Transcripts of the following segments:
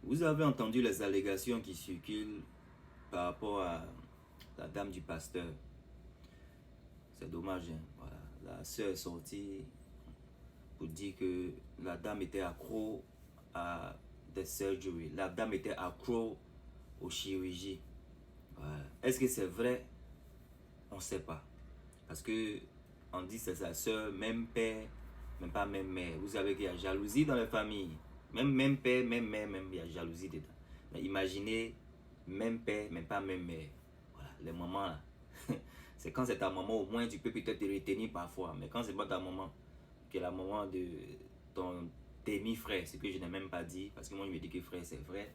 Vous avez entendu les allégations qui circulent par rapport à la dame du pasteur. C'est dommage, hein? Voilà. La sœur est sortie pour dire que la dame était accro à des surgeries. La dame était accro aux chirurgies. Voilà. Est-ce que c'est vrai? On ne sait pas. Parce que on dit que c'est sa sœur, même père, même pas même mère. Vous savez qu'il y a jalousie dans les familles. Même père, même mère, même il y a jalousie dedans. Mais imaginez, même père, même pas même mère. Voilà, les mamans là. C'est quand c'est ta maman, au moins tu peux peut-être te retenir parfois. Mais quand c'est pas ta maman, que la maman de ton demi-frère, ce que je n'ai même pas dit, parce que moi je me dis que frère c'est vrai.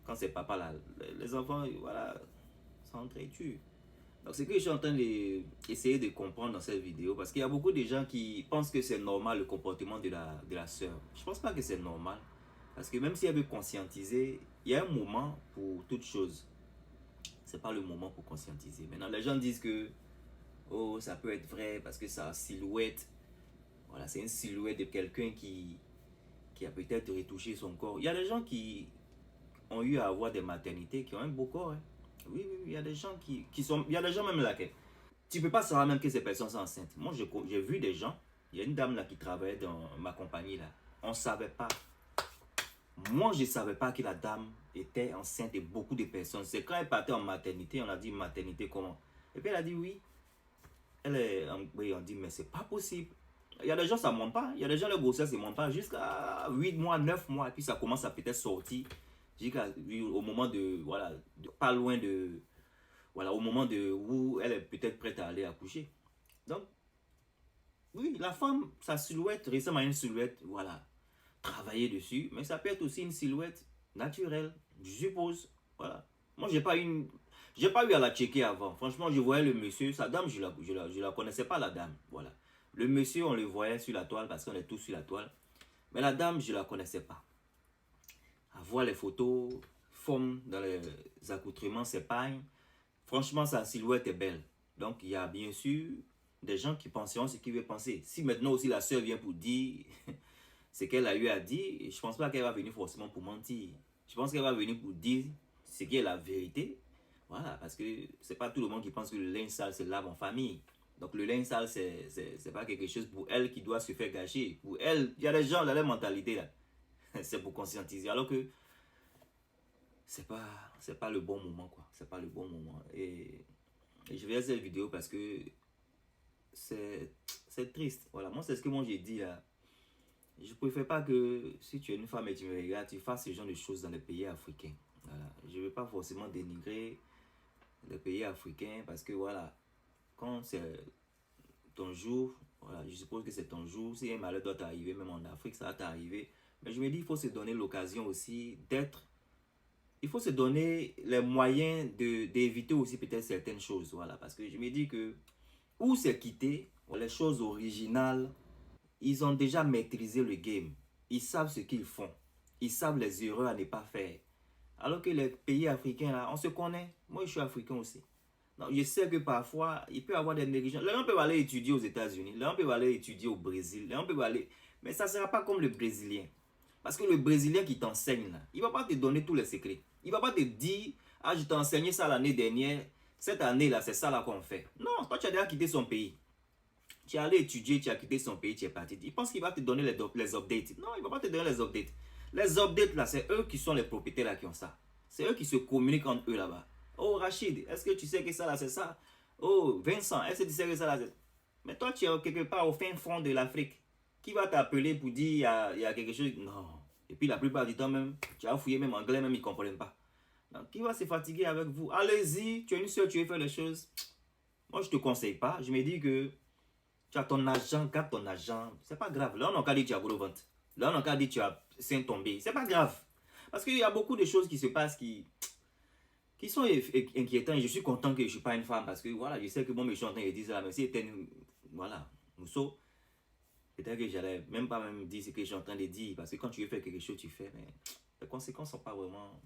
Quand c'est papa là, les enfants, voilà, s'entretuent. Donc, c'est que je suis en train d'essayer de comprendre dans cette vidéo, parce qu'il y a beaucoup de gens qui pensent que c'est normal le comportement de la sœur. Je ne pense pas que c'est normal. Parce que même si elle veut conscientiser, il y a un moment pour toute chose. Ce n'est pas le moment pour conscientiser. Maintenant, les gens disent que oh, ça peut être vrai parce que sa silhouette, voilà, c'est une silhouette de quelqu'un qui a peut-être retouché son corps. Il y a des gens qui ont eu à avoir des maternités qui ont un beau corps. Hein. Oui, oui, oui, il y a des gens qui sont. Il y a des gens même là tu ne peux pas savoir même que ces personnes sont enceintes. Moi, j'ai vu des gens. Il y a une dame là qui travaillait dans ma compagnie là. On ne savait pas. Moi, je ne savais pas que la dame était enceinte de beaucoup de personnes. C'est quand elle partait en maternité, on a dit maternité comment? Et puis elle a dit oui. Oui, on dit mais c'est pas possible. Il y a des gens, ça ne monte pas. Il y a des gens, le grossesse ne monte pas jusqu'à 8 mois, 9 mois. Et puis ça commence à peut-être sortir. Au moment de, voilà, pas loin de, voilà, au moment de où elle est peut-être prête à aller accoucher. Donc, oui, la femme, sa silhouette ressemble à une silhouette, voilà, travailler dessus, mais ça peut être aussi une silhouette naturelle, je suppose, voilà. Moi, j'ai pas eu à la checker avant. Franchement, je voyais le monsieur, sa dame, je la connaissais pas, la dame, voilà. Le monsieur, on le voyait sur la toile parce qu'on est tous sur la toile, mais la dame, je la connaissais pas. À voir les photos, forme dans les accoutrements, ses pagnes, franchement, sa silhouette est belle. Donc, il y a bien sûr des gens qui penseront ce qu'ils veulent penser. Si maintenant aussi la sœur vient pour dire ce qu'elle a eu à dire, je ne pense pas qu'elle va venir forcément pour mentir. Je pense qu'elle va venir pour dire ce qui est la vérité. Voilà, parce que c'est pas tout le monde qui pense que le linge sale se lave en famille. Donc le linge sale, c'est pas quelque chose pour elle qui doit se faire gâcher. Pour elle, il y a des gens dans leur mentalité là. C'est pour conscientiser. Alors que c'est pas le bon moment quoi. C'est pas le bon moment. Et je vais faire cette vidéo parce que c'est triste. Voilà, moi c'est ce que moi j'ai dit là. Je préfère pas que si tu es une femme et tu me regardes, tu fasses ce genre de choses dans les pays africains. Voilà. Je ne veux pas forcément dénigrer les pays africains parce que voilà, quand c'est ton jour, voilà, je suppose que c'est ton jour. Si un malheur doit t'arriver, même en Afrique, ça va t'arriver. Mais je me dis, il faut se donner l'occasion aussi d'être. Il faut se donner les moyens d'éviter aussi peut-être certaines choses. Voilà, parce que je me dis que où c'est quitté, les choses originales, ils ont déjà maîtrisé le game. Ils savent ce qu'ils font. Ils savent les erreurs à ne pas faire. Alors que les pays africains, là, on se connaît. Moi, je suis africain aussi. Donc, je sais que parfois, il peut y avoir des négligences. Les gens peuvent aller étudier aux États-Unis. Les gens peuvent aller étudier au Brésil. Les gens peuvent aller... Mais ça ne sera pas comme le Brésilien. Parce que le Brésilien qui t'enseigne, là, il ne va pas te donner tous les secrets. Il ne va pas te dire, ah, je t'ai enseigné ça l'année dernière. Cette année-là, c'est ça là qu'on fait. Non, toi, tu as déjà quitté son pays. Tu es allé étudier, tu as quitté son pays, tu es parti. Il pense qu'il va te donner les updates. Non, il ne va pas te donner les updates. Les updates, là, c'est eux qui sont les propriétaires là qui ont ça. C'est eux qui se communiquent entre eux là-bas. Oh, Rachid, est-ce que tu sais que ça là, c'est ça? Oh, Vincent, est-ce que tu sais que ça là, c'est... Mais toi, tu es quelque part au fin fond de l'Afrique. Qui va t'appeler pour dire il y a quelque chose? Non. Et puis la plupart du temps même, tu as fouillé même anglais, même ils ne comprennent pas. Donc, qui va se fatiguer avec vous? Allez-y, tu es une seule, tu veux faire les choses. Moi, je ne te conseille pas. Je me dis que tu as ton argent, garde ton argent. C'est pas grave. Là, on n'a qu'à dire que tu as gros ventre. Là, on n'a qu'à dire que tu as sein tombé. C'est pas grave. Parce qu'il y a beaucoup de choses qui se passent qui sont inquiétantes. Et je suis content que je ne suis pas une femme. Parce que voilà, je sais que mon méchant il dit ça. Mais si c'était une. Voilà, Mousseau. Peut-être que j'allais même pas même dire ce que je suis en train de dire. Parce que quand tu veux faire quelque chose, tu fais. Mais les conséquences sont pas vraiment.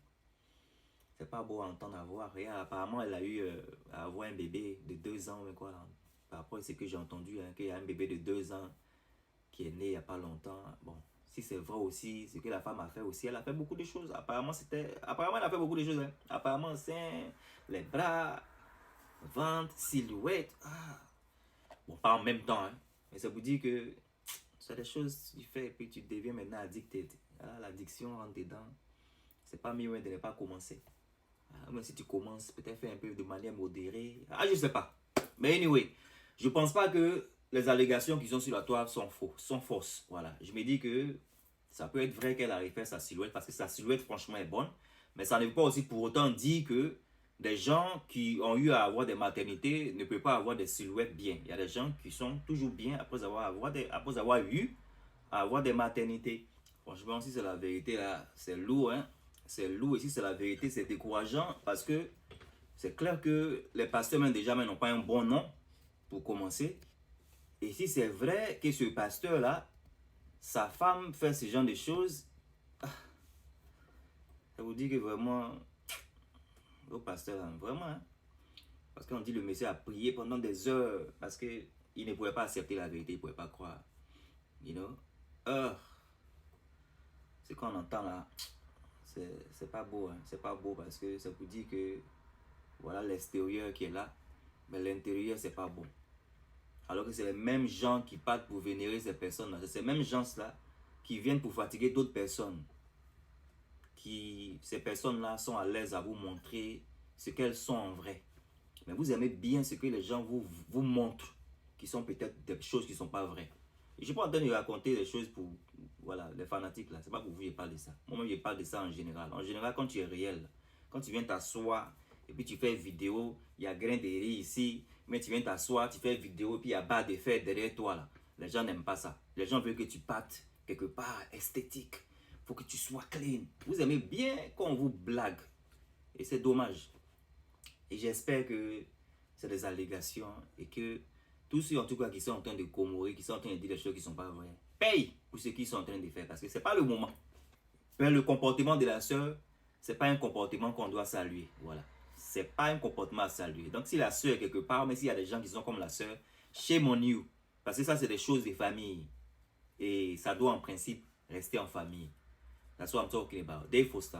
C'est pas beau à entendre avoir. Et apparemment, elle a eu à avoir un bébé de 2 ans. Mais quoi, là. Par rapport à ce que j'ai entendu, hein, qu'il y a un bébé de 2 ans qui est né il n'y a pas longtemps. Bon, si c'est vrai aussi, ce que la femme a fait aussi, elle a fait beaucoup de choses. Apparemment, elle a fait beaucoup de choses. Hein. Apparemment, c'est les bras, ventre, silhouette. Ah. Bon, pas en même temps, hein. Mais ça vous dit que c'est des choses que tu fais et puis tu deviens maintenant addicté. Ah, l'addiction rentre dedans. C'est pas mieux de ne pas commencer. Ah, même si tu commences, peut-être faire un peu de manière modérée. Ah, je sais pas. Mais anyway, je pense pas que les allégations qui sont sur la toile sont fausses. Voilà. Je me dis que ça peut être vrai qu'elle a refait sa silhouette parce que sa silhouette, franchement, est bonne. Mais ça ne veut pas aussi pour autant dire que des gens qui ont eu à avoir des maternités ne peuvent pas avoir des silhouettes bien. Il y a des gens qui sont toujours bien après avoir eu à avoir des maternités. Franchement, si c'est la vérité, là, c'est lourd, hein. C'est lourd. Et si c'est la vérité, c'est décourageant parce que c'est clair que les pasteurs, même déjà, n'ont pas un bon nom pour commencer. Et si c'est vrai que ce pasteur-là, sa femme fait ce genre de choses, ça vous dit que vraiment, le pasteur, vraiment, hein, parce qu'on dit le monsieur a prié pendant des heures parce qu'il ne pouvait pas accepter la vérité, il ne pouvait pas croire. You know? Ce qu'on entend là, c'est pas beau, hein, c'est pas beau parce que ça vous dit que voilà l'extérieur qui est là, mais l'intérieur c'est pas bon. Alors que c'est les mêmes gens qui partent pour vénérer ces personnes-là. C'est ces mêmes gens-là qui viennent pour fatiguer d'autres personnes. Ces personnes-là sont à l'aise à vous montrer ce qu'elles sont en vrai. Mais vous aimez bien ce que les gens vous montrent, qui sont peut-être des choses qui ne sont pas vraies. Et je ne suis pas en train de raconter des choses pour voilà, les fanatiques là. Ce n'est pas pour vous que je parle de ça. Moi-même, je parle de ça en général. En général, quand tu es réel, quand tu viens t'asseoir et puis tu fais une vidéo, il y a grain de riz ici, mais tu viens t'asseoir, tu fais une vidéo et puis il y a barre de fer derrière toi là. Les gens n'aiment pas ça. Les gens veulent que tu partes quelque part esthétique. Il faut que tu sois clean. Vous aimez bien quand on vous blague. Et c'est dommage. Et j'espère que c'est des allégations et que tous ceux en tout cas qui sont en train de commémorer, qui sont en train de dire des choses qui ne sont pas vraies, payent pour ce qu'ils sont en train de faire parce que ce n'est pas le moment. Mais le comportement de la sœur, ce n'est pas un comportement qu'on doit saluer. Voilà. Ce n'est pas un comportement à saluer. Donc si la sœur est quelque part, mais s'il y a des gens qui sont comme la sœur, shame on you. Parce que ça, c'est des choses de famille. Et ça doit en principe rester en famille. That's what I'm talking about. Dave Foster.